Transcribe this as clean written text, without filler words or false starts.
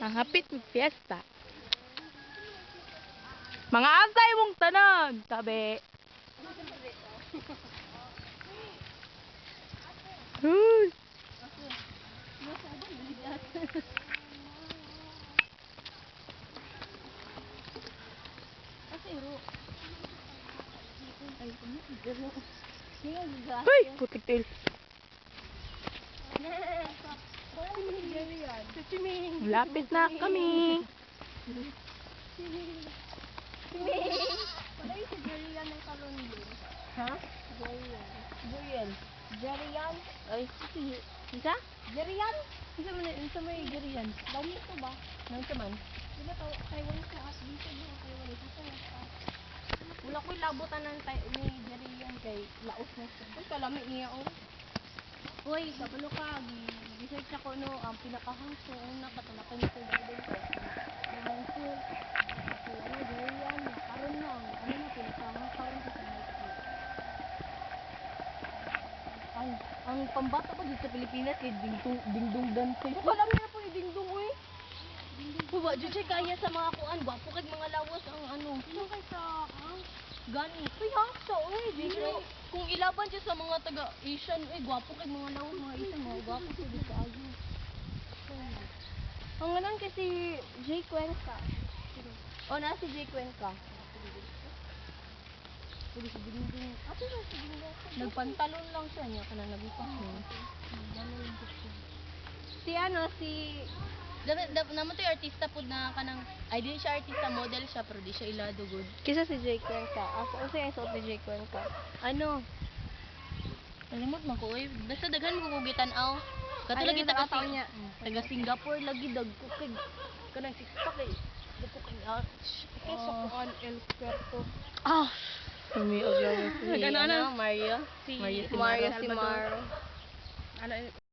Ang hapit ng fiesta. Mga antay mong tanan, sabi. Uy. Uy, putik tail. Lapit na kami. Pala yung si Jerian ng talon din. Ha? Jerian. Jerian? Ay, isa? Jerian? Isa may Gerian. Dami ito ba? Nang saman? Diba Taiwan ka as dito yung Taiwan. Isa na sa wala ko'y labutan ni Jerian kay laos na siya. Uy, kalami niya oh. Uy, kabalo ka. Research ako no, ang pinakahangso una katanakan ko garden ko. Yung school. Ano, Jerian, nakaroon na. Ano na, pinakahangkaroon ko sa high school. Ang pambata ko dito sa Pilipinas kay Dingdong Dante. Alam niya po yung dingdong, uy. Huwag, dyan kaya sa mga kuan. Gwapo kag mga lawas ang ano. Sino kay sa, Gani. Uy, hangso, uy. Pero, kung ilaban siya sa mga taga-Asian, uy, gwapo kag mga lawas, mga Asian, mga gwapo siya dito sa ayo. Ang ngalan kasi Jay Cuenca. O, na si Jay Cuenca. Pwede si Dingdong. Ato na si Dingdong. Nagpantalon lang siya niya. Kana nagupas niya. Si ano, si... Naman to yung artista po na kanang, ay din siya artista, model siya, pero di siya ilado good. Kisa si Jay Cuenca. Ako siya yung suot ni Jay Cuenca. Ano? Nalimot man ko, eh. Basta daghan mo kugitan aw. Kato lagi taga niya. taga Singapore lagi dagkukig. Kanang TikTok eh. Dagkukig ouch. Kesa kuan El Puerto. Ah. Kami agaw si Nagana na. Maria. Si Maria Mario Simaro. Simaro. Ano